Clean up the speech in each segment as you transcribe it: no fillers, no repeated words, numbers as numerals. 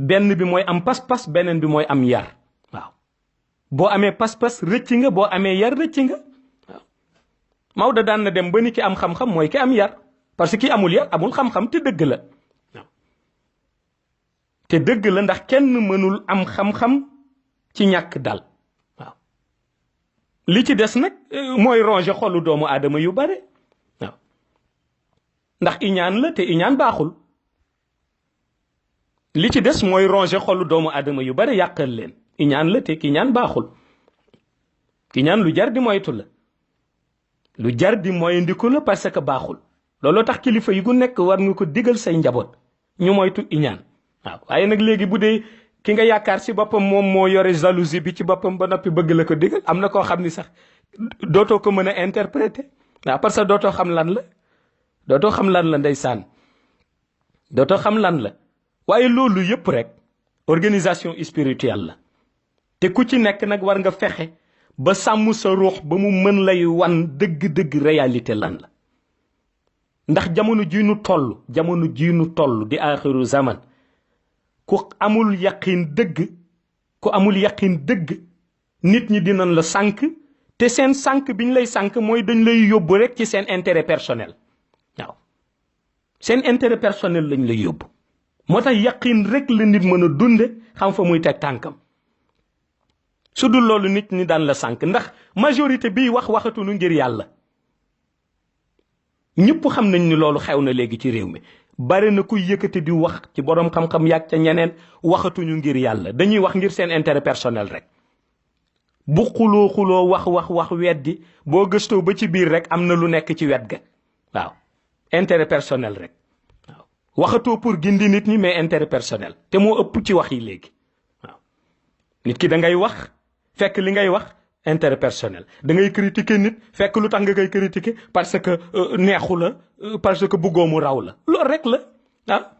benn bi mooy am pas-pas beneen bi mooy am yar waaw boo amee pas-pas rëcc nga boo amee yar rëcc nga waaw Maodo daan na dem ba ni ki am xam-xam mooy ki am yar parce que ki amul yar amul xam-xam te dëgg la waaw te dëgg la ndax kenn mënul am xam-xam ci ñàkk dal waaw li ci des nag mooy ronger xolu doomu aadama yu bare waaw ndax iñaan la te iñaan baaxul li ci des mooy ronger xolu doomu aadama yu bare yàqal leen iñaan la te ki ñaan baaxul ki ñaan lu jar di moytu la lu jar di moyandiku la parce que baaxul looloo tax kilifa yi gu nekk war nga ko digal say njaboot ñu moytu iñaan waaw waaye nag léegi bu dee ki nga yaakaar si boppam moom moo yore jalousie bi ci boppam ba noppi bëgg la ko digal am na koo xam ni sax dootoo ko mën a interpréter waaw parce que dootoo xam lan la ndeysaan dootoo xam lan la waaye loolu yëpp rek organisation spirituelle la te ku ci nekk nag war nga fexe ba sàmm sa ruux ba mu mën lay wan dëgg-dëgg réalité lan la ndax jamono ji nu toll di aaxiru zaman ku amul yaqin dëgg nit ñi dinañ la sànk te seen sànk biñ lay sànk mooy dañ lay yóbbu rek ci seen intérêt personnel waaw seen intérêt personnel lañ lay yóbbu moo tax yaqin rek la nit mën a dunde xam fa muy teg tànkam su dul loolu nit ñi daan la sànk ndax majorité bi waxatuñu ngir yàlla ñëpp xam nañ ni loolu xew na léegi ci réew mi bare na kuy yëkkati di wax ci boroom xam-xam yàgg ca ñeneen waxatuñu ngir yàlla dañuy wax ngir seen intérêt personnel rek bu xuloo wax weddi boo gëstoo ba ci biir rek am na lu nekk ci wet ga waaw intérêt personnel rek waaw waxatoo pour gindi nit ñi mais intérêt personnel te moo ëpp ci wax yi léegi waaw nit ki da ngay wax fekk li ngay wax intérêt personnel da ngay critiquer nit fekk lu tax nga koy critiquer parce que neexu la parce que bëggoo mu raw la loolu rek la ah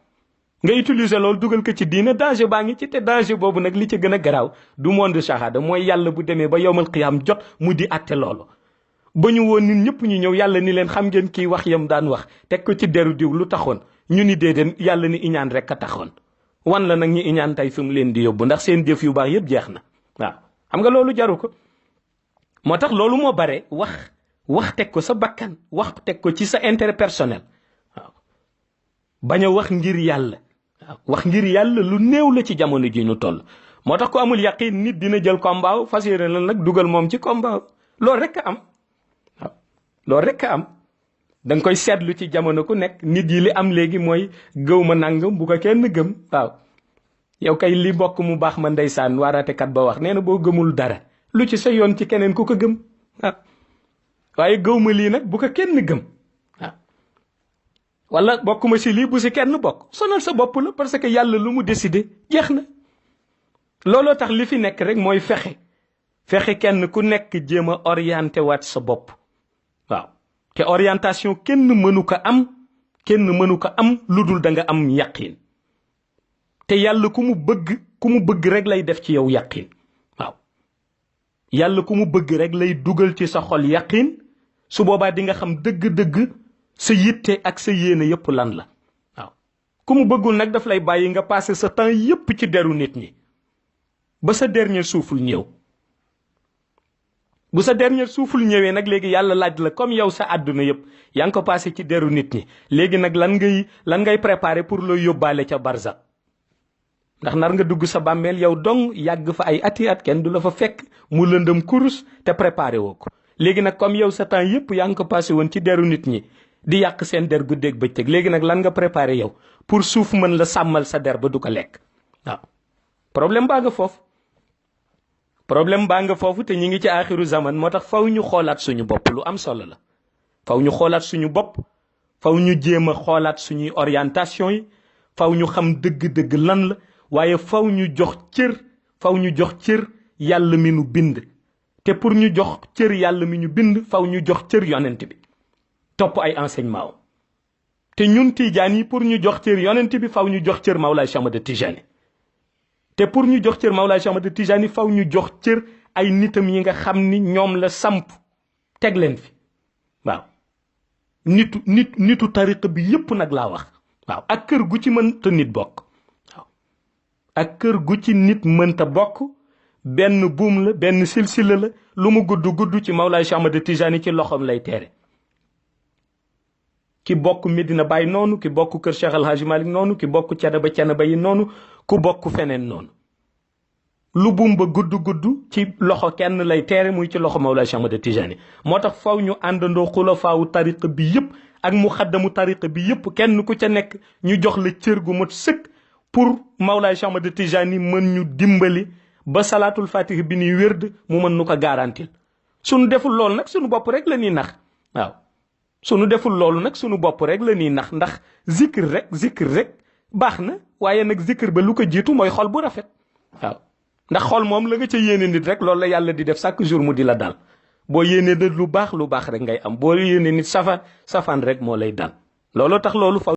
nga utiliser loolu dugal ko ci diine danger baa ngi ci te danger boobu nag li ci gën a garaaw du monde shahada mooy yàlla bu demee ba yowmal qiyaam jot mu di atte loolu ba ñu woon nit ñëpp ñu ñëw yàlla ni leen xam ngeen kii wax yam daan wax teg ko ci deru diw lu taxoon ñu ni déedéet yàlla ni iñaan rek a taxoon wan la nag ñu iñaan tey fi mu leen di yóbbu ndax seen jëf yu baax yëpp jeex na waaw xam nga loolu jaru ko moo tax loolu moo bare wax teg ko sa bakkan wax teg ko ci sa intérêt personnel waaw bañ a wax ngir yàlla waaw wax ngir yàlla lu néew la ci jamono ji ñu toll moo tax ko amul yaqin nit dina jël combat fas yéene la nag dugal moom ci combat loolu rek a am waaw loolu rek a am da nga koy seetlu ci jamono ku nekk nit yi li am léegi mooy gëw ma nangam bu ko kenn gëm waaw yow kay li bokk mu baax ma ndeysaan waaraatekat ba wax nee na boo gëmul dara lu ci sa yoon ci keneen ku ko gëm ah waaye gëw ma lii nag bu ko kenn gëm ah wala bokk ma si lii bu si kenn bokk sonal sa bopp la parce que yàlla lu mu décidé jeex na looloo tax li fi nekk rek mooy fexe kenn ku nekk jéem a orienté waat sa bopp waaw te orientation kenn mënu ko am lu dul da nga am yaqin te yàlla ku mu bëgg rek lay def ci yow yaqin waaw yàlla ku mu bëgg rek lay dugal ci sa xol yaqin su boobaa di nga xam dëgg-dëgg sa yitte ak sa yéene yépp lan la waaw ku mu bëggul nag daf lay bàyyi nga passé sa temps yépp ci deru nit ñi ba sa dernier souffle ñëw bu sa dernier souffle ñëwee nag léegi yàlla laaj la comme yow sa àdduna yépp yaa ngi ko passé ci deru nit ñi léegi nag lan ngay préparer pour looy yóbbaale ca barzak ndax nar nga dugg sa bàmmeel yow dong yàgg fa ay ati at kenn du la fa fekk mu lëndëm kurus te préparé woo ko léegi nag comme yow sa temps yépp yaa ngi ko passé woon ci deru nit ñi di yàq seen der guddeeg bëccëg léegi nag lan nga préparé yow pour suuf mën la sàmmal sa der ba du ko lekk waaw problème baa nga foofu te ñi ngi ci aaxiru zaman moo tax faw ñu xoolaat suñu bopp lu am solo la faw ñu xoolaat suñu bopp faw ñu jéem a xoolaat suñuy orientation yi faw ñu xam dëgg-dëgg lan la waaye faw ñu jox cër yàlla mi nu bind te pour ñu jox cër yàlla mi ñu bind faw ñu jox cër yonent bi topp ay enseignement am te ñun tijaan yi pour ñu jox cër yonent bi faw ñu jox cër Mawlaay Cheikh Ahmad Tijani te pour ñu jox cër Mawlaay Cheikh Ahmad Tijani faw ñu jox cër ay nitam yi nga xam ni ñoom la samp teg leen fi waaw nitu tariqa bi yépp nag laa wax waaw ak kër gu ci mën te nit bokk ak kër gu ci nit mënta bokk benn buum la benn silsila la lu mu gudd gudd ci Mawlaay Cheikh Ahmad Tijani ci loxoom lay teere ki bokk Medina Baye noonu ki bokk kër Cheikh El Hadji Malick noonu ki bokk Thiénaba yi noonu ku bokk feneen noonu lu buum ba gudd gudd ci loxo kenn lay teere muy ci loxo Mawlaay Cheikh Ahmad Tijani moo tax faw ñu àndandoo xulafaawu tariqa bi yëpp ak mu xaddamu tariqa bi yëpp kenn ku ca nekk ñu jox la cër gu mot sëkk pour Mawlaay Cheikh Ahmad Tijani mën ñu dimbali ba salaatul fatih bi ñuy wérd mu mën nu ko garantil suñu deful loolu nag suñu bopp rek la ñuy nax waaw suñu deful loolu nag suñu bopp rek la ñuy nax ndax zikr rek baax na waaye nag zikr ba lu ko jiitu mooy xol bu rafet waaw ndax xol moom la nga ca yéene nit rek loolu la yàlla di def chaque jour mu di la dal boo yéene nit lu baax rek ngay am boo yéene nit safaan rek moo lay dal looloo tax loolu fa